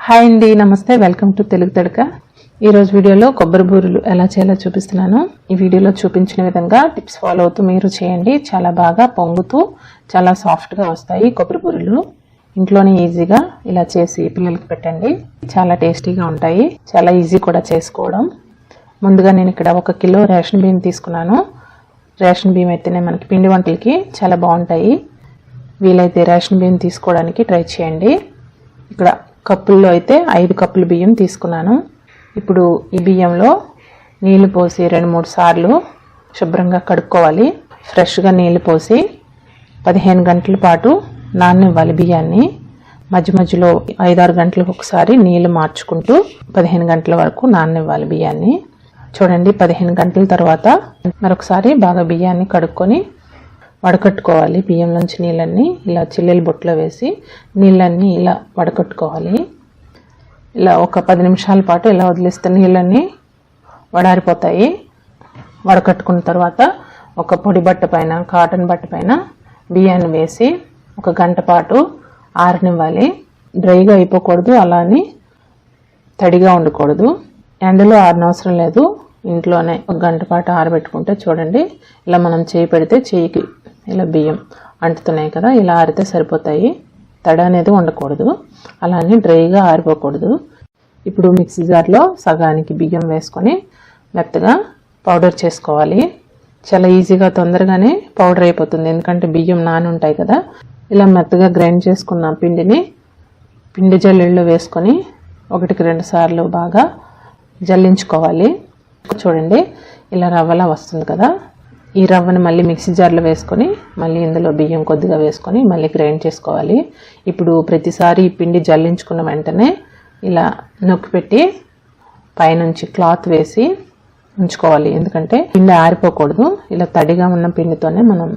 Hi అండి, నమస్తే. Welcome to Telugu Tadaka. ఈరోజు వీడియోలో కొబ్బరి బూరెలు ఎలా చేయాలో చూపిస్తున్నాను. ఈ వీడియోలో చూపించిన విధంగా టిప్స్ ఫాలో అవుతూ మీరు చేయండి. చాలా బాగా పొంగుతూ చాలా సాఫ్ట్గా వస్తాయి కొబ్బరి బూరెలు. ఇంట్లోనే ఈజీగా ఇలా చేసి పిల్లలకి పెట్టండి. చాలా టేస్టీగా ఉంటాయి. చాలా ఈజీ కూడా చేసుకోవడం. ముందుగా నేను ఇక్కడ 1 కిలో రేషన్ బియ్యం తీసుకున్నాను. రేషన్ బియ్యం అయితేనే మనకి పిండి వంటలకి చాలా బాగుంటాయి. వీలైతే రేషన్ బియ్యం తీసుకోవడానికి ట్రై చేయండి. ఇక్కడ కప్పుల్లో అయితే 5 కప్పులు బియ్యం తీసుకున్నాను. ఇప్పుడు ఈ బియ్యంలో నీళ్లు పోసి 2-3 సార్లు శుభ్రంగా కడుక్కోవాలి. ఫ్రెష్గా నీళ్లు పోసి 15 గంటల పాటు నాననివ్వాలి బియ్యాన్ని. మధ్య మధ్యలో 5-6 గంటలకు ఒకసారి నీళ్లు మార్చుకుంటూ 15 గంటల వరకు నాననివ్వాలి బియ్యాన్ని. చూడండి, 15 గంటల తర్వాత మరొకసారి బాగా బియ్యాన్ని కడుక్కొని వడకట్టుకోవాలి. బియ్యం నుంచి నీళ్ళన్నీ ఇలా చిల్లీల బొట్టులో వేసి నీళ్ళన్నీ ఇలా వడకట్టుకోవాలి. ఇలా ఒక 10 నిమిషాల పాటు ఇలా వదిలేస్తే నీళ్ళన్నీ వడారిపోతాయి. వడకట్టుకున్న తర్వాత ఒక పొడి బట్ట పైన, కాటన్ బట్ట పైన బియ్యాన్ని వేసి 1 గంట పాటు ఆరనివ్వాలి. డ్రైగా అయిపోకూడదు, అలానే తడిగా ఉండకూడదు. ఎండలో ఆరనవసరం లేదు. ఇంట్లోనే 1 గంట పాటు ఆరబెట్టుకుంటే చూడండి, ఇలా మనం చేయి పెడితే చేయికి ఇలా బియ్యం అంటుతున్నాయి కదా, ఇలా ఆరితే సరిపోతాయి. తడి అనేది ఉండకూడదు, అలానే డ్రైగా ఆరిపోకూడదు. ఇప్పుడు మిక్సీ జార్లో సగానికి బియ్యం వేసుకొని మెత్తగా పౌడర్ చేసుకోవాలి. చాలా ఈజీగా తొందరగానే పౌడర్ అయిపోతుంది, ఎందుకంటే బియ్యం నాని ఉంటాయి కదా. ఇలా మెత్తగా గ్రైండ్ చేసుకున్న పిండిని పిండి జల్లెడలో వేసుకొని 1-2 సార్లు బాగా జల్లించుకోవాలి. చూడండి, ఇలా రవ్వలా వస్తుంది కదా. ఈ రవ్వను మళ్ళీ మిక్సీ జార్లో వేసుకొని మళ్ళీ ఇందులో బియ్యం కొద్దిగా వేసుకొని మళ్ళీ గ్రైండ్ చేసుకోవాలి. ఇప్పుడు ప్రతిసారి ఈ పిండి జల్లించుకున్న వెంటనే ఇలా నొక్కి పెట్టి పైనుంచి క్లాత్ వేసి ఉంచుకోవాలి, ఎందుకంటే పిండి ఆరిపోకూడదు. ఇలా తడిగా ఉన్న పిండితోనే మనం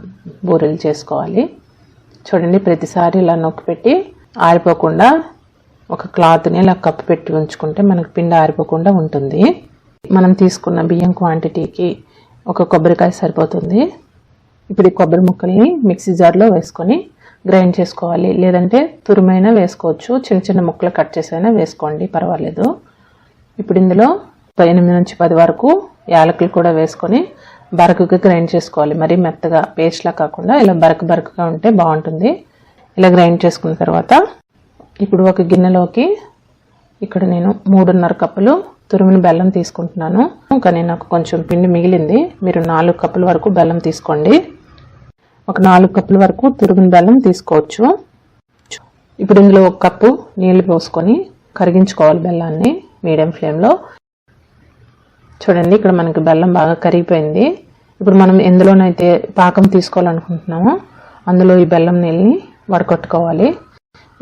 బూరెలు చేసుకోవాలి. చూడండి, ప్రతిసారి ఇలా నొక్కి పెట్టి ఆరిపోకుండా ఒక క్లాత్ని ఇలా కప్పు పెట్టి ఉంచుకుంటే మనకు పిండి ఆరిపోకుండా ఉంటుంది. మనం తీసుకున్న బియ్యం క్వాంటిటీకి 1 కొబ్బరికాయ సరిపోతుంది. ఇప్పుడు ఈ కొబ్బరి ముక్కల్ని మిక్సీ జార్లో వేసుకొని గ్రైండ్ చేసుకోవాలి, లేదంటే తురుమైనా వేసుకోవచ్చు. చిన్న చిన్న ముక్కలు కట్ చేసైనా వేసుకోండి, పర్వాలేదు. ఇప్పుడు ఇందులో 8-10 వరకు యాలకులు కూడా వేసుకొని బరకగా గ్రైండ్ చేసుకోవాలి. మరీ మెత్తగా పేస్ట్లా కాకుండా ఇలా బరకగా ఉంటే బాగుంటుంది. ఇలా గ్రైండ్ చేసుకున్న తర్వాత ఇప్పుడు ఒక గిన్నెలోకి ఇక్కడ నేను 3.5 కప్పులు తురిమిన బెల్లం తీసుకుంటున్నాను. కానీ నాకు కొంచెం పిండి మిగిలింది. మీరు 4 కప్పుల వరకు బెల్లం తీసుకోండి. ఒక 4 కప్పుల వరకు తురిమిన బెల్లం తీసుకోవచ్చు. ఇప్పుడు ఇందులో 1 కప్పు నీళ్లు పోసుకొని కరిగించుకోవాలి బెల్లాన్ని మీడియం ఫ్లేమ్లో. చూడండి, ఇక్కడ మనకి బెల్లం బాగా కరిగిపోయింది. ఇప్పుడు మనం ఎందులోనైతే పాకం తీసుకోవాలనుకుంటున్నామో అందులో ఈ బెల్లం నీళ్ళని వడకట్టుకోవాలి.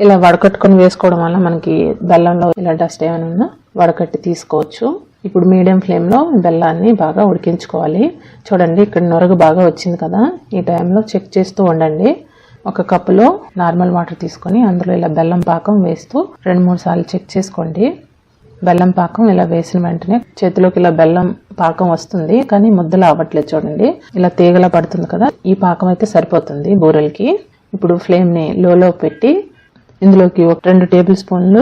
ఇలా వడకట్టుకొని వేసుకోవడం వల్ల మనకి బెల్లంలో ఇలా డస్ట్ ఏమైనా ఉన్నా వడకట్టి తీసుకోవచ్చు. ఇప్పుడు మీడియం ఫ్లేమ్లో బెల్లాన్ని బాగా ఉడికించుకోవాలి. చూడండి, ఇక్కడ నొరగ బాగా వచ్చింది కదా. ఈ టైంలో చెక్ చేస్తూ ఉండండి. 1 కప్పులో నార్మల్ వాటర్ తీసుకొని అందులో ఇలా బెల్లం పాకం వేస్తూ 2-3 సార్లు చెక్ చేసుకోండి. బెల్లం పాకం ఇలా వేసిన వెంటనే చేతిలోకి ఇలా బెల్లం పాకం వస్తుంది, కానీ ముద్దలా అవ్వట్లేదు. చూడండి, ఇలా తీగలా పడుతుంది కదా. ఈ పాకం అయితే సరిపోతుంది బూరెలకి. ఇప్పుడు ఫ్లేమ్ని లోలో పెట్టి ఇందులోకి 2 టేబుల్ స్పూన్లు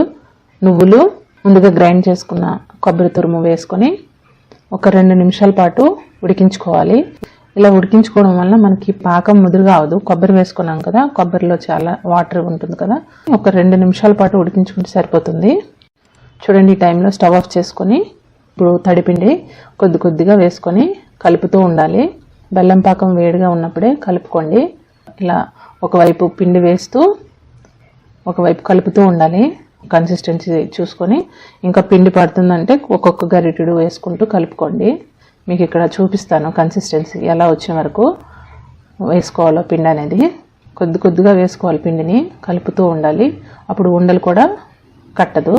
నువ్వులు, ముందుగా గ్రైండ్ చేసుకున్న కొబ్బరి తురుము వేసుకొని 2 నిమిషాల పాటు ఉడికించుకోవాలి. ఇలా ఉడికించుకోవడం వల్ల మనకి పాకం ముదురుగా అవదు. కొబ్బరి వేసుకున్నాం కదా, కొబ్బరిలో చాలా వాటర్ ఉంటుంది కదా. 2 నిమిషాల పాటు ఉడికించుకుంటే సరిపోతుంది. చూడండి, ఈ టైంలో స్టవ్ ఆఫ్ చేసుకొని ఇప్పుడు తడిపిండి కొద్దిగా వేసుకొని కలుపుతూ ఉండాలి. బెల్లం పాకం వేడిగా ఉన్నప్పుడే కలుపుకోండి. ఇలా ఒకవైపు పిండి వేస్తూ ఒకవైపు కలుపుతూ ఉండాలి. కన్సిస్టెన్సీ చూసుకొని, ఇంకా పిండి పడుతుందంటే ఒక్కొక్క గరిటెడు వేసుకుంటూ కలుపుకోండి. మీకు ఇక్కడ చూపిస్తాను కన్సిస్టెన్సీ ఎలా వచ్చిన వరకు వేసుకోవాలో పిండి అనేది. కొద్దిగా వేసుకోవాలి పిండిని, కలుపుతూ ఉండాలి. అప్పుడు ఉండలు కూడా కట్టదు.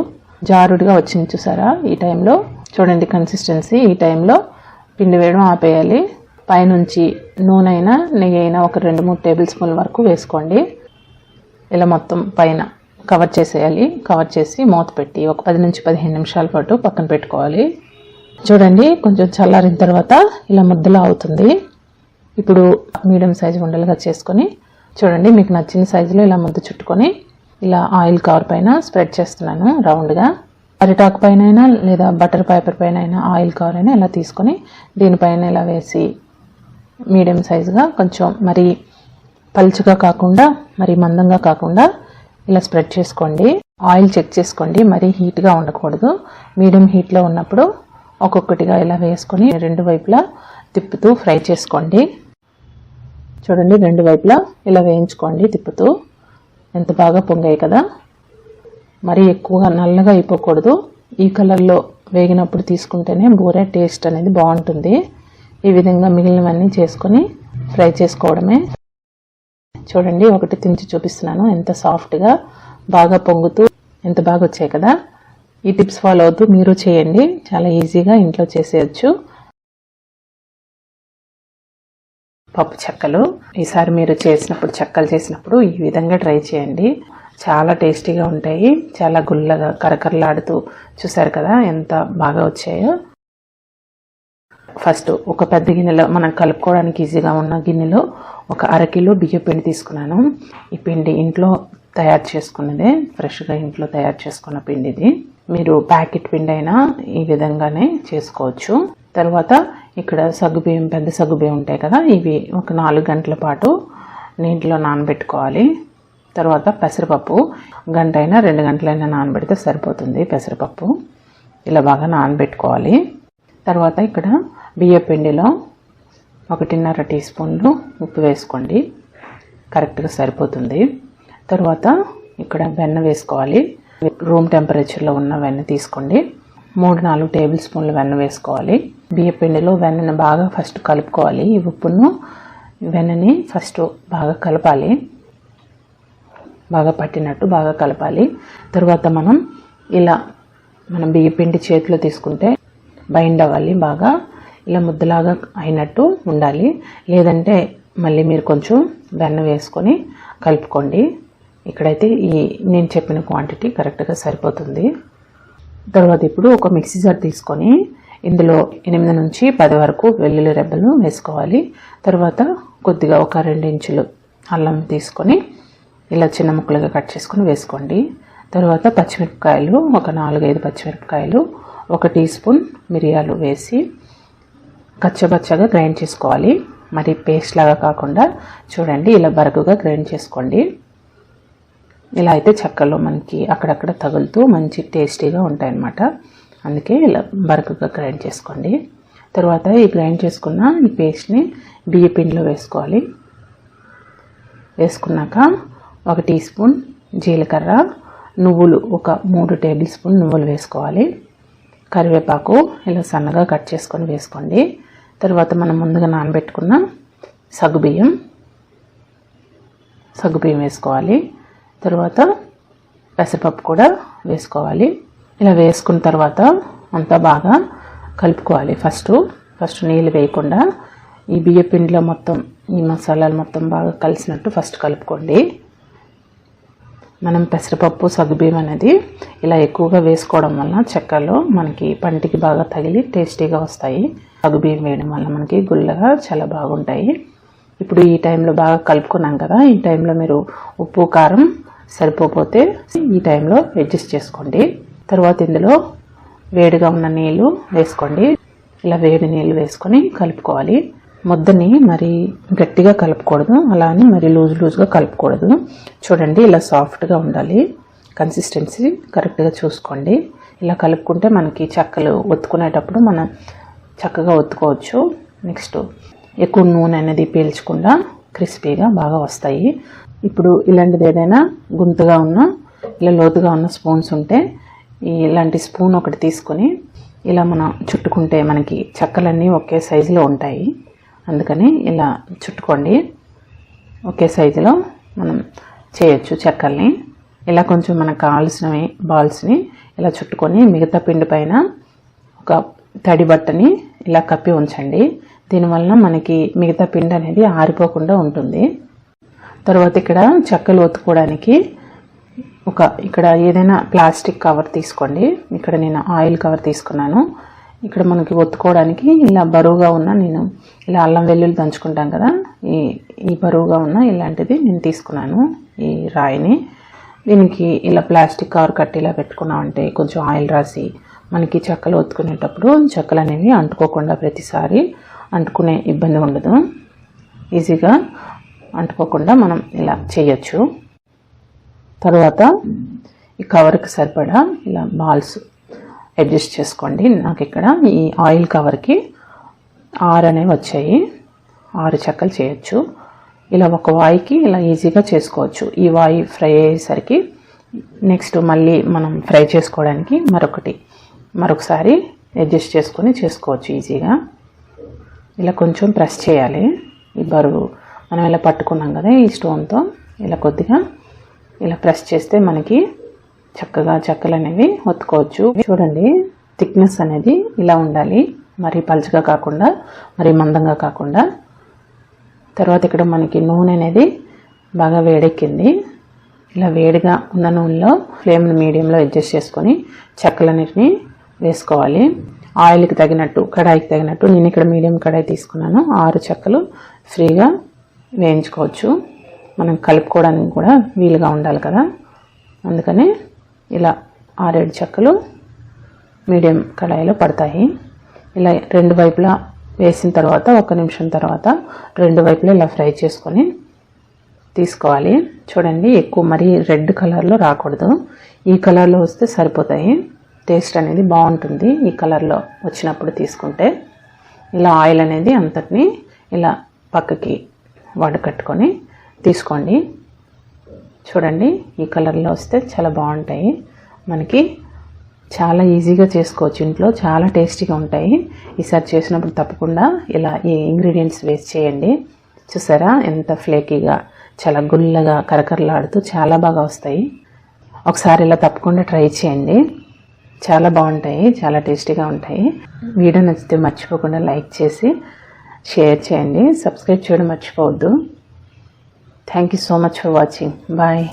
జారుడుగా వచ్చింది చూసారా ఈ టైంలో. చూడండి కన్సిస్టెన్సీ. ఈ టైంలో పిండి వేయడం ఆపేయాలి. పైనుంచి నూనె అయినా నెయ్యి అయినా 2-3 టేబుల్ స్పూన్ల వరకు వేసుకోండి. ఇలా మొత్తం పైన కవర్ చేసేయాలి. కవర్ చేసి మూత పెట్టి ఒక 10-15 నిమిషాల పాటు పక్కన పెట్టుకోవాలి. చూడండి, కొంచెం చల్లారిన తర్వాత ఇలా ముద్దలా అవుతుంది. ఇప్పుడు మీడియం సైజు ఉండలుగా చేసుకొని చూడండి, మీకు నచ్చిన సైజులో ఇలా ముద్ద చుట్టుకొని ఇలా ఆయిల్ కవర్ పైన స్ప్రెడ్ చేస్తున్నాను రౌండ్గా. అరిటాకు పైన అయినా లేదా బటర్ పేపర్ పైన అయినా ఆయిల్ కవర్ అయినా ఇలా తీసుకొని దీనిపైన ఇలా వేసి మీడియం సైజుగా కొంచెం మరీ పలుచగా కాకుండా మరీ మందంగా కాకుండా ఇలా స్ప్రెడ్ చేసుకోండి. ఆయిల్ చెక్ చేసుకోండి, మరీ హీట్గా ఉండకూడదు. మీడియం హీట్లో ఉన్నప్పుడు ఒక్కొక్కటిగా ఇలా వేసుకొని రెండు వైపులా తిప్పుతూ ఫ్రై చేసుకోండి. చూడండి, రెండు వైపులా ఇలా వేయించుకోండి తిప్పుతూ. ఎంత బాగా పొంగాయి కదా. మరీ ఎక్కువగా నల్లగా అయిపోకూడదు. ఈ కలర్లో వేగినప్పుడు తీసుకుంటేనే బూరె టేస్ట్ అనేది బాగుంటుంది. ఈ విధంగా మిగిలినవన్నీ చేసుకొని ఫ్రై చేసుకోవడమే. చూడండి, ఒకటి తించి చూపిస్తున్నాను. ఎంత సాఫ్ట్గా బాగా పొంగుతూ ఎంత బాగా వచ్చాయి కదా. ఈ టిప్స్ ఫాలో అవుతూ మీరు చేయండి, చాలా ఈజీగా ఇంట్లో చేసేయచ్చు. పప్పు చెక్కలు ఈసారి మీరు చెక్కలు చేసినప్పుడు ఈ విధంగా ట్రై చేయండి. చాలా టేస్టీగా ఉంటాయి. చాలా గుల్లగా కరకరలాడుతూ చూసారు కదా ఎంత బాగా వచ్చాయో. ఫస్ట్ ఒక పెద్ద గిన్నెలో మనం కలుపుకోవడానికి ఈజీగా ఉన్న గిన్నెలో ఒక అరకిలో బియ్య పిండి తీసుకున్నాను. ఈ పిండి ఇంట్లో తయారు చేసుకున్నదే, ఫ్రెష్గా ఇంట్లో తయారు చేసుకున్న పిండి ఇది. మీరు ప్యాకెట్ పిండి అయినా ఈ విధంగానే చేసుకోవచ్చు. తర్వాత ఇక్కడ సగ్గుబియ్యం, పెద్ద సగ్గుబియ్యం ఉంటాయి కదా, ఇవి ఒక 4 గంటల పాటు నీటిలో నానబెట్టుకోవాలి. తర్వాత పెసరపప్పు గంట అయినా 2 గంటలైనా నానబెడితే సరిపోతుంది. పెసరపప్పు ఇలా బాగా నానబెట్టుకోవాలి. తర్వాత ఇక్కడ బియ్య పిండిలో 1.5 టీ స్పూన్లు ఉప్పు వేసుకోండి, కరెక్ట్గా సరిపోతుంది. తర్వాత ఇక్కడ వెన్న వేసుకోవాలి. రూమ్ టెంపరేచర్లో ఉన్న వెన్న తీసుకోండి. 3-4 టేబుల్ స్పూన్లు వెన్న వేసుకోవాలి. బియ్య పిండిలో వెన్నను బాగా ఫస్ట్ కలుపుకోవాలి. ఈ ఉప్పును వెన్నని ఫస్ట్ బాగా కలపాలి, బాగా పట్టినట్టు బాగా కలపాలి. తర్వాత మనం బియ్య పిండి చేతిలో తీసుకుంటే బైండ్ అవ్వాలి, బాగా ఇలా ముద్దలాగా అయినట్టు ఉండాలి. లేదంటే మళ్ళీ మీరు కొంచెం వెన్న వేసుకొని కలుపుకోండి. ఇక్కడైతే నేను చెప్పిన క్వాంటిటీ కరెక్ట్గా సరిపోతుంది. తర్వాత ఇప్పుడు ఒక మిక్సీ జార్ తీసుకొని ఇందులో 8 నుంచి 10 వరకు వెల్లుల్లి రెబ్బలు వేసుకోవాలి. తర్వాత కొద్దిగా ఒక 2 ఇంచులు అల్లం తీసుకొని ఇలా చిన్న ముక్కలుగా కట్ చేసుకొని వేసుకోండి. తర్వాత పచ్చిమిరపకాయలు ఒక 4-5 పచ్చిమిరపకాయలు, 1 టీ స్పూన్ మిరియాలు వేసి కచ్చబచ్చగా గ్రైండ్ చేసుకోవాలి. మరి పేస్ట్ లాగా కాకుండా చూడండి ఇలా బరకగా గ్రైండ్ చేసుకోండి. ఇలా అయితే చెక్కలో మనకి అక్కడక్కడ తగులుతూ మంచి టేస్టీగా ఉంటాయన్నమాట. అందుకే ఇలా బరకగా గ్రైండ్ చేసుకోండి. తర్వాత ఈ గ్రైండ్ చేసుకున్న ఈ పేస్ట్ని బియ్య పిండిలో వేసుకోవాలి. వేసుకున్నాక 1 టీ స్పూన్ జీలకర్ర, నువ్వులు ఒక 3 టేబుల్ స్పూన్ నువ్వులు వేసుకోవాలి. కరివేపాకు ఇలా సన్నగా కట్ చేసుకొని వేసుకోండి. తర్వాత మనం ముందుగా నానబెట్టుకున్న సగ్గుబియ్యం వేసుకోవాలి. తర్వాత పెసరపప్పు కూడా వేసుకోవాలి. ఇలా వేసుకున్న తర్వాత అంతా బాగా కలుపుకోవాలి. ఫస్ట్ నీళ్ళు వేయకుండా ఈ బియ్య పిండిలో మొత్తం ఈ మసాలాలు మొత్తం బాగా కలిసినట్టు ఫస్ట్ కలుపుకోండి. మనం పెసరపప్పు సగ్గుబియ్యం అనేది ఇలా ఎక్కువగా వేసుకోవడం వల్ల చెక్కల్లో మనకి పంటికి బాగా తగిలి టేస్టీగా వస్తాయి. సగ్గుబియ్యం వేయడం వల్ల మనకి గుల్లగా చాలా బాగుంటాయి. ఇప్పుడు ఈ టైంలో బాగా కలుపుకున్నాం కదా, ఈ టైంలో మీరు ఉప్పు కారం సరిపోతే ఈ టైంలో అడ్జస్ట్ చేసుకోండి. తర్వాత ఇందులో వేడిగా ఉన్న నీళ్ళు వేసుకోండి. ఇలా వేడి నీళ్ళు వేసుకొని కలుపుకోవాలి. ముద్దని మరి గట్టిగా కలుపుకూడదు, అలా అని మరి లూజ్గా కలుపుకూడదు. చూడండి ఇలా సాఫ్ట్గా ఉండాలి. కన్సిస్టెన్సీ కరెక్ట్గా చూసుకోండి. ఇలా కలుపుకుంటే మనకి చెక్కలు ఒత్తుకునేటప్పుడు మనం చక్కగా ఒత్తుకోవచ్చు. నెక్స్ట్ ఎక్కువ నూనె అనేది పీల్చకుండా క్రిస్పీగా బాగా వస్తాయి. ఇప్పుడు ఇలాంటిది ఏదైనా గుంతగా ఉన్న ఇలా లోతుగా ఉన్న స్పూన్స్ ఉంటే ఇలాంటి స్పూన్ ఒకటి తీసుకొని ఇలా మనం చుట్టుకుంటే మనకి చెక్కలన్నీ ఒకే సైజులో ఉంటాయి. అందుకని ఇలా చుట్టుకోండి. ఒకే సైజులో మనం చేయొచ్చు చెక్కల్ని. ఇలా కొంచెం మనకు కావాల్సినవి బాల్స్ని ఇలా చుట్టుకొని మిగతా పిండి పైన ఒక తడి బట్టని ఇలా కప్పి ఉంచండి. దీనివల్ల మనకి మిగతా పిండి అనేది ఆరిపోకుండా ఉంటుంది. తర్వాత ఇక్కడ చెక్కలు ఒత్తుకోవడానికి ఇక్కడ ఏదైనా ప్లాస్టిక్ కవర్ తీసుకోండి. ఇక్కడ నేను ఆయిల్ కవర్ తీసుకున్నాను. ఇక్కడ మనకి ఒత్తుకోవడానికి ఇలా బరువుగా ఉన్న నేను ఇలా అల్లం వెల్లుల్లి దంచుకుంటాం కదా, ఈ బరువుగా ఉన్న ఇలాంటిది నేను తీసుకున్నాను. ఈ రాయిని దీనికి ఇలా ప్లాస్టిక్ కవర్ కట్టి ఇలా పెట్టుకున్నామంటే కొంచెం ఆయిల్ రాసి మనకి చెక్కలు ఒత్తుకునేటప్పుడు చెక్కలు అనేవి అంటుకోకుండా ప్రతిసారి అంటుకునే ఇబ్బంది ఉండదు. ఈజీగా అంటుకోకుండా మనం ఇలా చేయొచ్చు. తర్వాత ఈ కవర్కి సరిపడా ఇలా బాల్స్ అడ్జస్ట్ చేసుకోండి. నాకు ఇక్కడ ఈ ఆయిల్ కవర్కి 6 అనేవి వచ్చాయి. 6 చెక్కలు చేయొచ్చు. ఇలా ఒక వాయికి ఇలా ఈజీగా చేసుకోవచ్చు. ఈ వాయి ఫ్రై అయ్యేసరికి నెక్స్ట్ మళ్ళీ మనం ఫ్రై చేసుకోవడానికి మరొకసారి అడ్జస్ట్ చేసుకొని చేసుకోవచ్చు ఈజీగా. ఇలా కొంచెం ప్రెస్ చేయాలి. ఈ బరువు మనం ఇలా పట్టుకున్నాం కదా ఈ స్టోన్తో ఇలా కొద్దిగా ఇలా ప్రెస్ చేస్తే మనకి చక్కగా చెక్కలు అనేవి ఒత్తుకోవచ్చు. చూడండి, థిక్నెస్ అనేది ఇలా ఉండాలి. మరీ పలుచగా కాకుండా మరీ మందంగా కాకుండా. తర్వాత ఇక్కడ మనకి నూనె అనేది బాగా వేడెక్కింది. ఇలా వేడిగా ఉన్న నూనెలో ఫ్లేమ్ని మీడియంలో అడ్జస్ట్ చేసుకొని చెక్కలన్నిటిని వేసుకోవాలి. ఆయిల్కి తగినట్టు, కడాయికి తగినట్టు. నేను ఇక్కడ మీడియం కడాయి తీసుకున్నాను. 6 చెక్కలు ఫ్రీగా వేయించుకోవచ్చు. మనం కలుపుకోవడానికి కూడా వీలుగా ఉండాలి కదా, అందుకని ఇలా 6-7 చెక్కలు మీడియం కడాయిలో పడతాయి. ఇలా 2 వైపులా వేసిన తర్వాత 1 నిమిషం తర్వాత 2 వైపులా ఇలా ఫ్రై చేసుకొని తీసుకోవాలి. చూడండి, ఎక్కువ మరీ రెడ్ కలర్లో రాకూడదు. ఈ కలర్లో వస్తే సరిపోతాయి. టేస్ట్ అనేది బాగుంటుంది ఈ కలర్లో వచ్చినప్పుడు తీసుకుంటే. ఇలా ఆయిల్ అనేది అంతటిని ఇలా పక్కకి వడకట్టుకొని తీసుకోండి. చూడండి, ఈ కలర్లో వస్తే చాలా బాగుంటాయి. మనకి చాలా ఈజీగా చేసుకోవచ్చు ఇంట్లో, చాలా టేస్టీగా ఉంటాయి. ఈసారి చేసినప్పుడు తప్పకుండా ఇలా ఈ ఇంగ్రీడియంట్స్ వేస్ట్ చేయండి. చూసారా ఎంత ఫ్లేకీగా, చాలా గుల్లగా కరకరలాడుతూ చాలా బాగా వస్తాయి. ఒకసారి ఇలా తప్పకుండా ట్రై చేయండి. చాలా బాగుంటాయి, చాలా టేస్టీగా ఉంటాయి. వీడియో నచ్చితే మర్చిపోకుండా లైక్ చేసి షేర్ చేయండి. సబ్స్క్రైబ్ చేయడం మర్చిపోవద్దు. Thank you so much for watching. Bye.